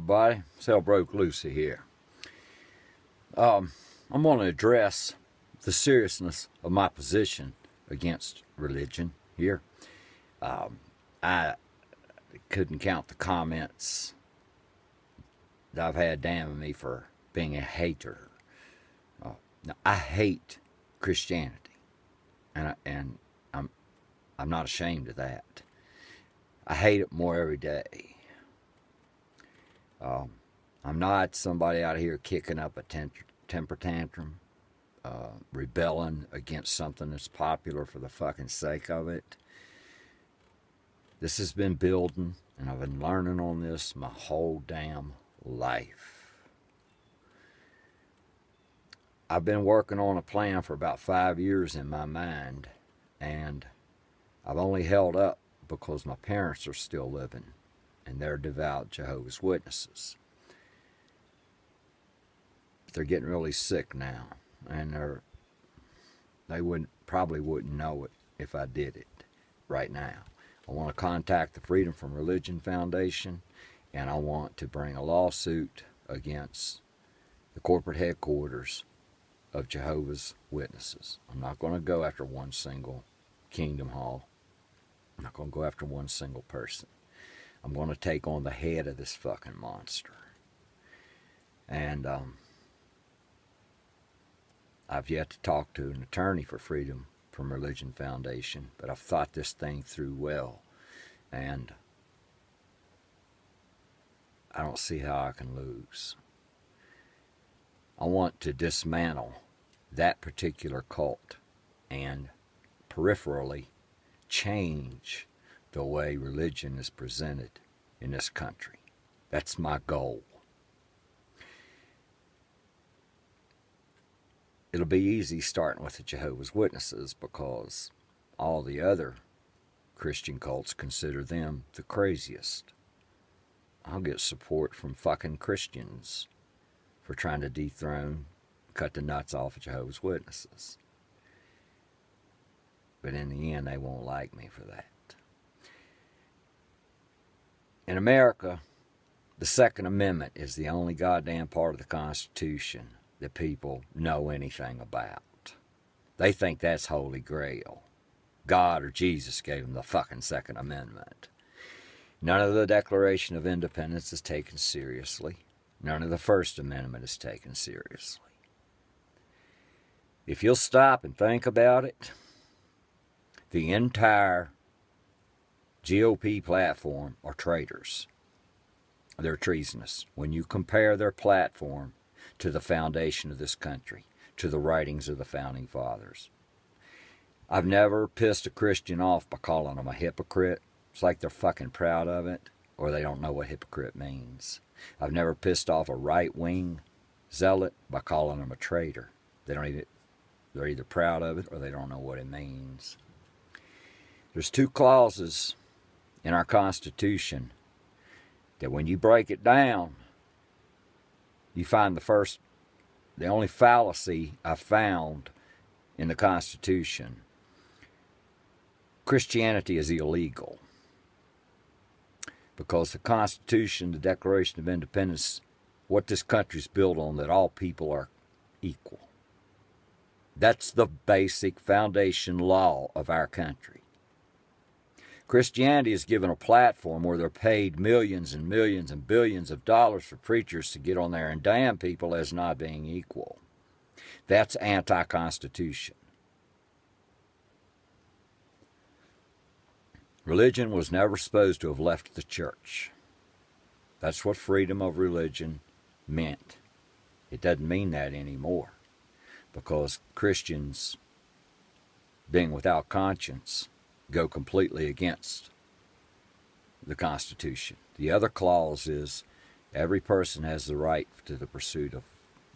everybody. Cell Broke Lucy here. I'm going to address the seriousness of my position against religion here. I couldn't count the comments that I've had damning me for being a hater. Now, I hate Christianity, and I'm not ashamed of that. I hate it more every day. I'm not somebody out here kicking up a temper tantrum, rebelling against something that's popular for the fucking sake of it. This has been building, and I've been learning on this my whole damn life. I've been working on a plan for about 5 years in my mind, and I've only held up because my parents are still living, and they're devout Jehovah's Witnesses. But they're getting really sick now, and they probably wouldn't know it if I did it right now. I want to contact the Freedom from Religion Foundation, and I want to bring a lawsuit against the corporate headquarters of Jehovah's Witnesses. I'm not going to go after one single Kingdom Hall. I'm not going to go after one single person. I'm going to take on the head of this fucking monster. And I've yet to talk to an attorney for Freedom from Religion Foundation, but I've thought this thing through well, and I don't see how I can lose. I want to dismantle that particular cult and peripherally change the way religion is presented in this country. That's my goal. It'll be easy starting with the Jehovah's Witnesses because all the other Christian cults consider them the craziest. I'll get support from fucking Christians for trying to dethrone, cut the nuts off of Jehovah's Witnesses. But in the end, they won't like me for that. In America, the Second Amendment is the only goddamn part of the Constitution that people know anything about. They think that's Holy Grail. God or Jesus gave them the fucking Second Amendment. None of the Declaration of Independence is taken seriously. None of the First Amendment is taken seriously. If you'll stop and think about it, the entire GOP platform are traitors. They're treasonous. When you compare their platform to the foundation of this country, to the writings of the Founding Fathers. I've never pissed a Christian off by calling them a hypocrite. It's like they're fucking proud of it, or they don't know what hypocrite means. I've never pissed off a right-wing zealot by calling them a traitor. They're either proud of it or they don't know what it means. There's 2 clauses in our Constitution that when you break it down, you find the only fallacy I found in the Constitution. Christianity is illegal because the Constitution, the Declaration of Independence, what this country's built on, that all people are equal. That's the basic foundation law of our country. Christianity is given a platform where they're paid millions and millions and billions of dollars for preachers to get on there and damn people as not being equal. That's anti-Constitution. Religion was never supposed to have left the church. That's what freedom of religion meant. It doesn't mean that anymore, because Christians, being without conscience, go completely against the Constitution. The other clause is every person has the right to the pursuit of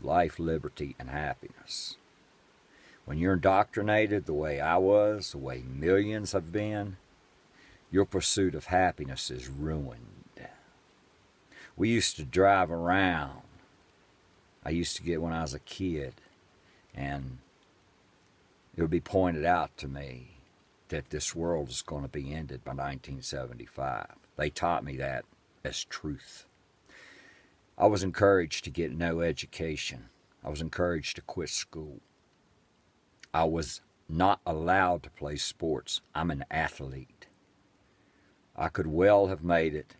life, liberty, and happiness. When you're indoctrinated the way I was, the way millions have been, your pursuit of happiness is ruined. We used to drive around. I used to get when I was a kid, and it would be pointed out to me that this world is going to be ended by 1975. They taught me that as truth. I was encouraged to get no education. I was encouraged to quit school. I was not allowed to play sports. I'm an athlete. I could well have made it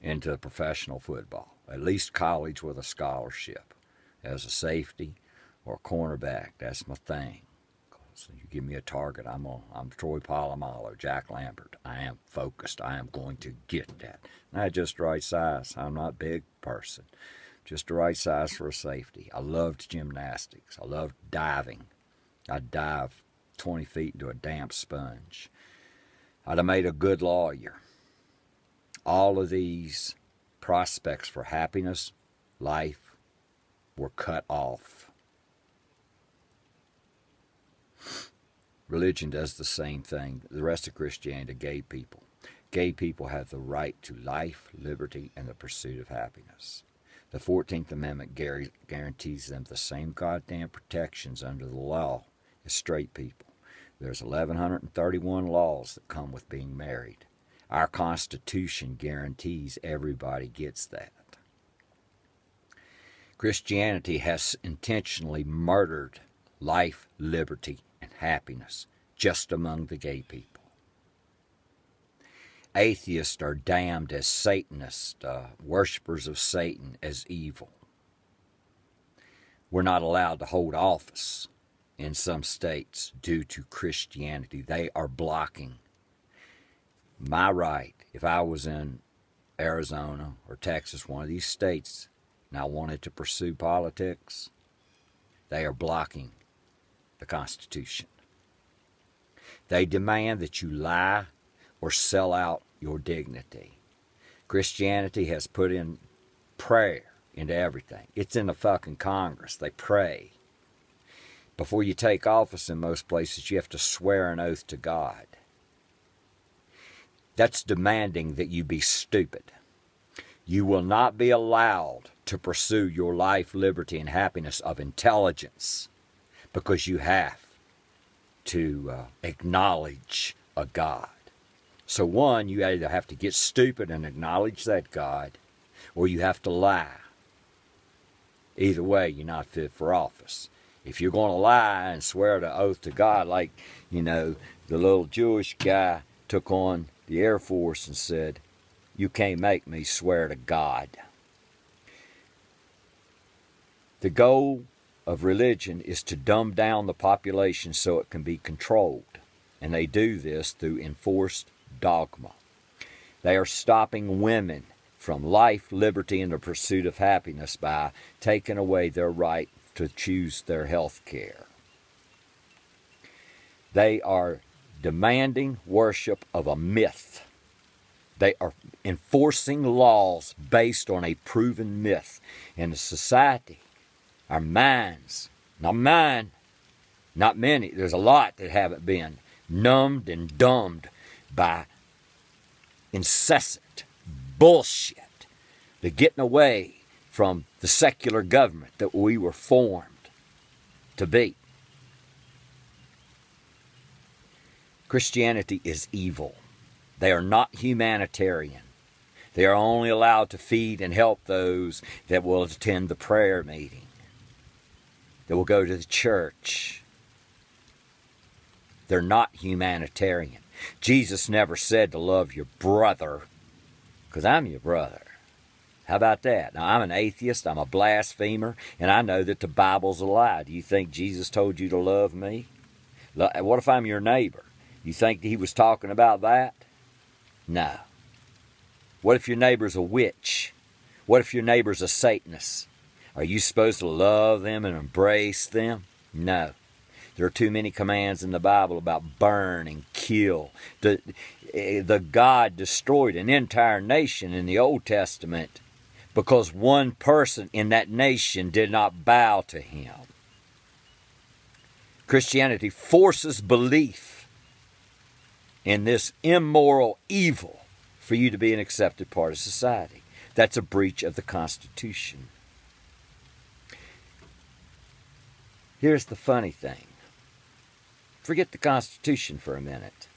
into professional football, at least college with a scholarship as a safety or a cornerback. That's my thing. So you give me a target, I'm Troy Polamalu, Jack Lambert. I am focused. I am going to get that. And I just the right size. I'm not a big person. Just the right size for a safety. I loved gymnastics. I loved diving. I'd dive 20 feet into a damp sponge. I'd have made a good lawyer. All of these prospects for happiness, life, were cut off. Religion does the same thing. The rest of Christianity to gay people. Gay people have the right to life, liberty, and the pursuit of happiness. The 14th Amendment guarantees them the same goddamn protections under the law as straight people. There's 1,131 laws that come with being married. Our Constitution guarantees everybody gets that. Christianity has intentionally murdered life, liberty, and happiness just among the gay people. Atheists are damned as Satanists, worshippers of Satan, as evil. We're not allowed to hold office in some states due to Christianity. They are blocking my right. If I was in Arizona or Texas, one of these states, and I wanted to pursue politics, they are blocking the Constitution. They demand that you lie or sell out your dignity. Christianity has put in prayer into everything. It's in the fucking Congress. They pray. Before you take office in most places, you have to swear an oath to God. That's demanding that you be stupid. You will not be allowed to pursue your life, liberty, and happiness of intelligence because you have to acknowledge a God. So one, you either have to get stupid and acknowledge that God, or you have to lie. Either way, you're not fit for office. If you're going to lie and swear the oath to God, like, the little Jewish guy took on the Air Force and said, "You can't make me swear to God." The goal of religion is to dumb down the population so it can be controlled. And they do this through enforced dogma. They are stopping women from life, liberty, and the pursuit of happiness by taking away their right to choose their health care. They are demanding worship of a myth. They are enforcing laws based on a proven myth. In a society, our minds, not mine, not many, there's a lot that haven't been numbed and dumbed by incessant bullshit. The getting away from the secular government that we were formed to be. Christianity is evil. They are not humanitarian. They are only allowed to feed and help those that will attend the prayer meeting, that will go to the church. They're not humanitarian. Jesus never said to love your brother, because I'm your brother. How about that? Now, I'm an atheist, I'm a blasphemer, and I know that the Bible's a lie. Do you think Jesus told you to love me? What if I'm your neighbor? You think he was talking about that? No. What if your neighbor's a witch? What if your neighbor's a Satanist? Are you supposed to love them and embrace them? No. There are too many commands in the Bible about burn and kill. The God destroyed an entire nation in the Old Testament because one person in that nation did not bow to him. Christianity forces belief in this immoral evil for you to be an accepted part of society. That's a breach of the Constitution. Here's the funny thing. Forget the Constitution for a minute.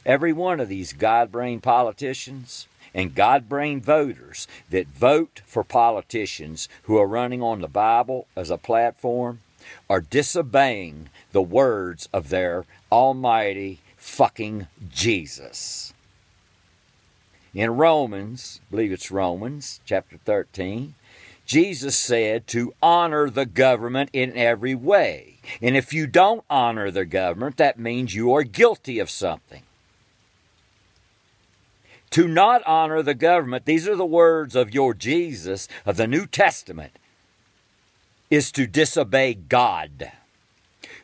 Every one of these God-brained politicians, and God-brained voters that vote for politicians who are running on the Bible as a platform are disobeying the words of their almighty fucking Jesus. In Romans, I believe it's Romans chapter 13, Jesus said to honor the government in every way. And if you don't honor the government, that means you are guilty of something. To not honor the government, these are the words of your Jesus of the New Testament, is to disobey God.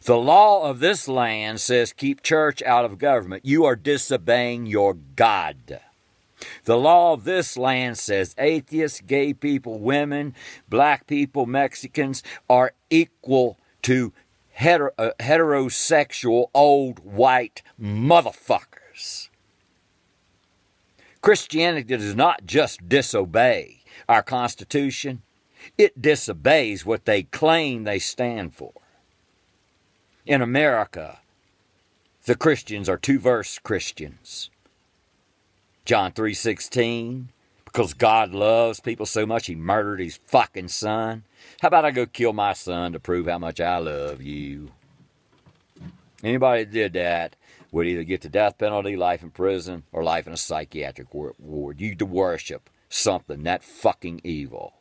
The law of this land says keep church out of government. You are disobeying your God. The law of this land says atheists, gay people, women, black people, Mexicans are equal to heterosexual old white motherfuckers. Christianity does not just disobey our Constitution, it disobeys what they claim they stand for. In America, the Christians are two-verse Christians. John 3:16, because God loves people so much he murdered his fucking son. How about I go kill my son to prove how much I love you? Anybody that did that would either get the death penalty, life in prison, or life in a psychiatric ward. You worship something that fucking evil.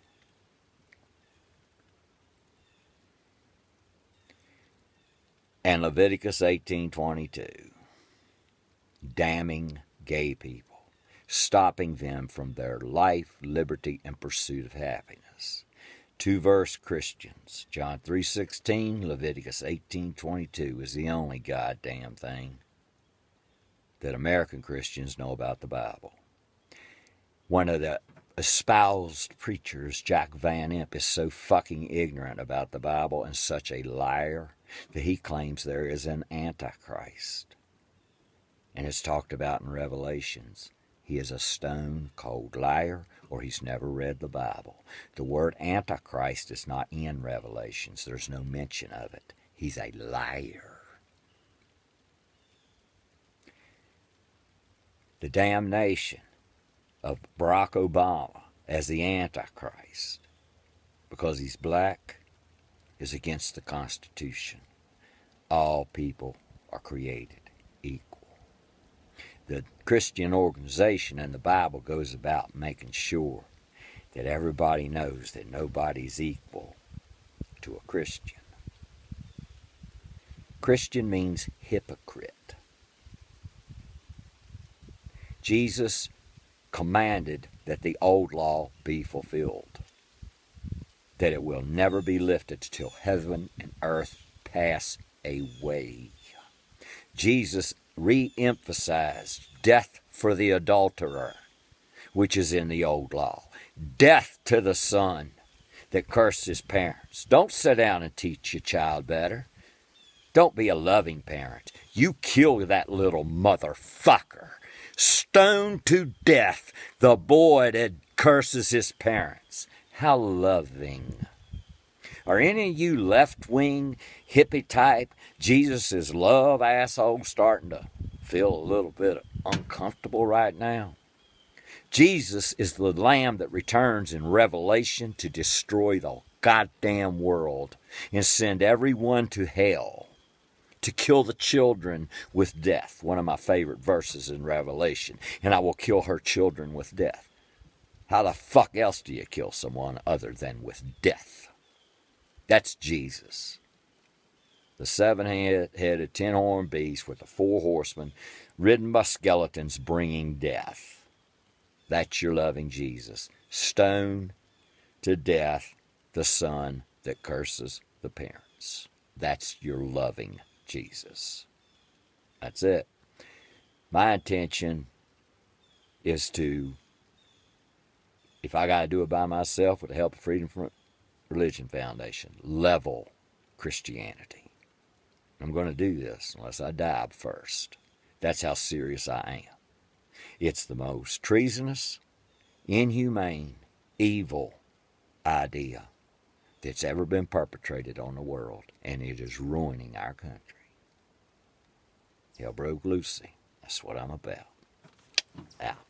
And Leviticus 18:22, damning gay people, stopping them from their life, liberty, and pursuit of happiness. Two-verse Christians, John 3:16, Leviticus 18:22 is the only goddamn thing that American Christians know about the Bible. One of the espoused preachers, Jack Van Imp, is so fucking ignorant about the Bible and such a liar that he claims there is an Antichrist. And it's talked about in Revelations. He is a stone-cold liar, or he's never read the Bible. The word Antichrist is not in Revelations. There's no mention of it. He's a liar. The damnation of Barack Obama as the Antichrist, because he's black, is against the Constitution. All people are created equal. The Christian organization and the Bible goes about making sure that everybody knows that nobody's equal to a Christian. Christian means hypocrite. Jesus commanded that the old law be fulfilled, that it will never be lifted till heaven and earth pass away. Jesus re-emphasized death for the adulterer, which is in the old law. Death to the son that cursed his parents. Don't sit down and teach your child better. Don't be a loving parent. You kill that little motherfucker. Stone to death the boy that curses his parents. How loving. Are any of you left-wing, hippie-type, Jesus' love assholes starting to feel a little bit uncomfortable right now? Jesus is the Lamb that returns in Revelation to destroy the goddamn world and send everyone to hell, to kill the children with death. One of my favorite verses in Revelation. And I will kill her children with death. How the fuck else do you kill someone other than with death? That's Jesus. The seven-headed, ten-horned beast with the four horsemen, ridden by skeletons, bringing death. That's your loving Jesus. Stone to death the son that curses the parents. That's your loving Jesus. That's it. My intention is to, if I got to do it by myself with the help of Freedom from Religion Foundation, level Christianity. I'm going to do this unless I die first. That's how serious I am. It's the most treasonous, inhumane, evil idea that's ever been perpetrated on the world, and it is ruining our country. Hell broke loosey. That's what I'm about. Out.